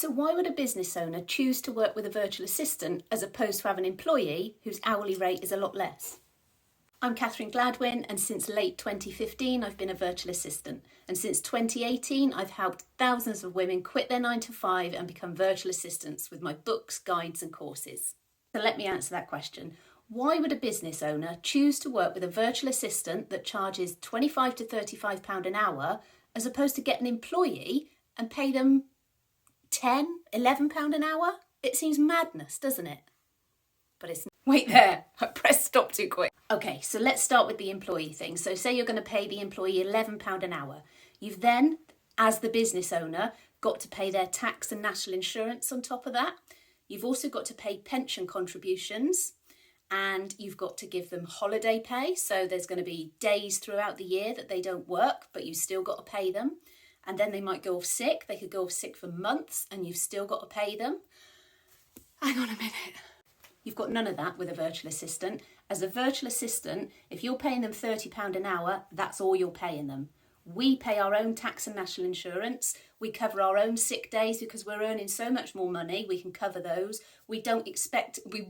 So why would a business owner choose to work with a virtual assistant as opposed to have an employee whose hourly rate is a lot less? I'm Catherine Gladwyn, and since late 2015 I've been a virtual assistant, and since 2018 I've helped thousands of women quit their 9 to 5 and become virtual assistants with my books, guides and courses. So let me answer that question. Why would a business owner choose to work with a virtual assistant that charges £25 to £35 an hour as opposed to get an employee and pay them £10, £11 an hour? It seems madness, doesn't it? But it's not. Wait there, I pressed stop too quick. Okay, so let's start with the employee thing. So say you're going to pay the employee £11 an hour. You've then, as the business owner, got to pay their tax and national insurance on top of that. You've also got to pay pension contributions, and you've got to give them holiday pay. So there's going to be days throughout the year that they don't work, but you've still got to pay them. And then they might go off sick. They could go off sick for months and you've still got to pay them. Hang on a minute. You've got none of that with a virtual assistant. As a virtual assistant, if you're paying them £30 an hour, that's all you're paying them. We pay our own tax and national insurance. We cover our own sick days because we're earning so much more money. We can cover those. We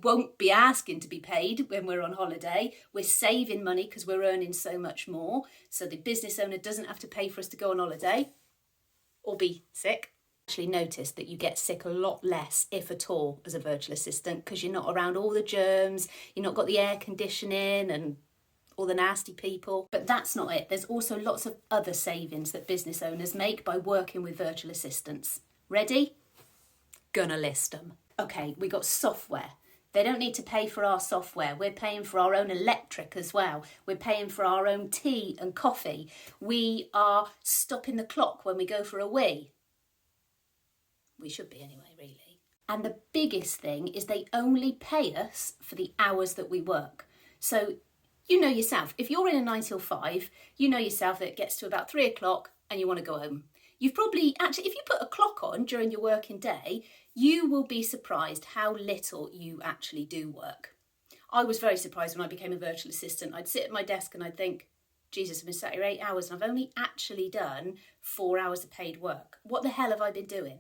won't be asking to be paid when we're on holiday. We're saving money because we're earning so much more. So the business owner doesn't have to pay for us to go on holiday or be sick. Actually notice that you get sick a lot less, if at all, as a virtual assistant because you're not around all the germs, you've not got the air conditioning and all the nasty people. But that's not it. There's also lots of other savings that business owners make by working with virtual assistants. Ready? Gonna list them. Okay, we got software. They don't need to pay for our software. We're paying for our own electric as well. We're paying for our own tea and coffee. We are stopping the clock when we go for a wee. We should be anyway, really. And the biggest thing is they only pay us for the hours that we work. So you know yourself, if you're in a 9 till 5, you know yourself that it gets to about 3 o'clock and you want to go home. You've probably, actually, if you put a clock on during your working day, you will be surprised how little you actually do work. I was very surprised when I became a virtual assistant. I'd sit at my desk and I'd think, Jesus, I've been sat here 8 hours and I've only actually done 4 hours of paid work. What the hell have I been doing?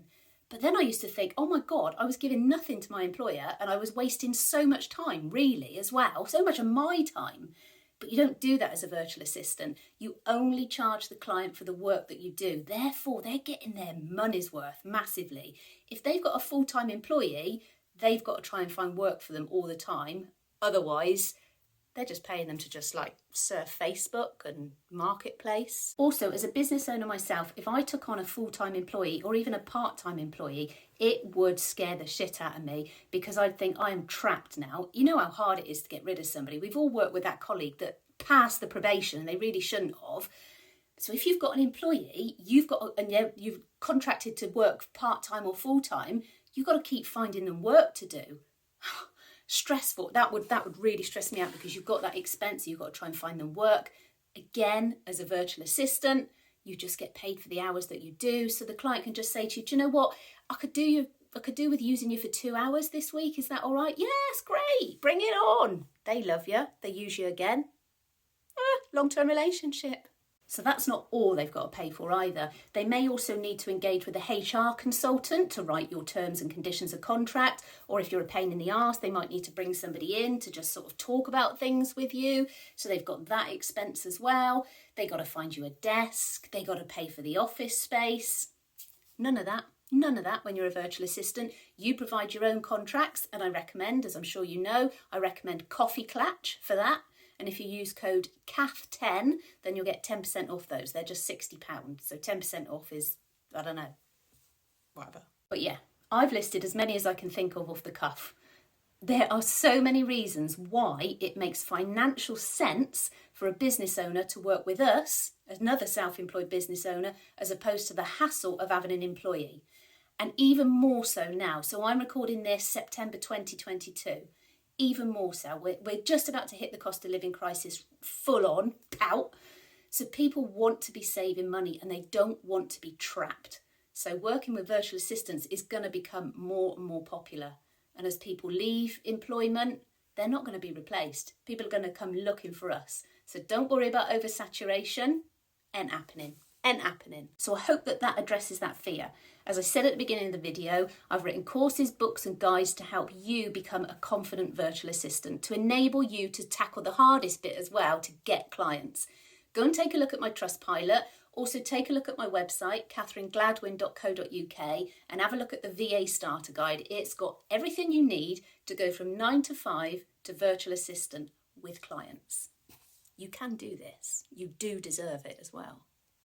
But then I used to think, oh my God, I was giving nothing to my employer and I was wasting so much time, really, as well, so much of my time. But you don't do that as a virtual assistant. You only charge the client for the work that you do. Therefore, they're getting their money's worth massively. If they've got a full-time employee, they've got to try and find work for them all the time. Otherwise, they're just paying them to just like surf Facebook and Marketplace. Also, as a business owner myself, if I took on a full-time employee or even a part-time employee, it would scare the shit out of me because I'd think I am trapped now. You know how hard it is to get rid of somebody. We've all worked with that colleague that passed the probation and they really shouldn't have. So if you've got an employee, you've contracted to work part-time or full-time, you've got to keep finding them work to do. Stressful. That would really stress me out because you've got that expense, you've got to try and find them work. Again, as a virtual assistant, you just get paid for the hours that you do. So the client can just say to you, do you know what? I could do with using you for 2 hours this week. Is that all right? Yes, great. Bring it on. They love you. They use you again. Long-term relationship. So that's not all they've got to pay for either. They may also need to engage with a HR consultant to write your terms and conditions of contract, or if you're a pain in the arse, they might need to bring somebody in to just sort of talk about things with you. So they've got that expense as well. They got to find you a desk. They got to pay for the office space. None of that. None of that when you're a virtual assistant. You provide your own contracts, and I recommend, as I'm sure you know, I recommend Coffee Clatch for that. And if you use code CAF10, then you'll get 10% off those. They're just £60. So 10% off is, I don't know, whatever. But yeah, I've listed as many as I can think of off the cuff. There are so many reasons why it makes financial sense for a business owner to work with us, another self-employed business owner, as opposed to the hassle of having an employee. And even more so now. So I'm recording this September 2022. Even more so. We're just about to hit the cost of living crisis full on, out. So people want to be saving money and they don't want to be trapped. So working with virtual assistants is going to become more and more popular. And as people leave employment, they're not going to be replaced. People are going to come looking for us. So don't worry about oversaturation. Ain't happening. So I hope that addresses that fear. As I said at the beginning of the video, I've written courses, books and guides to help you become a confident virtual assistant, to enable you to tackle the hardest bit as well, to get clients. Go and take a look at my Trustpilot. Also take a look at my website, catherinegladwyn.co.uk, and have a look at the VA Starter Guide. It's got everything you need to go from 9 to 5 to virtual assistant with clients. You can do this. You do deserve it as well.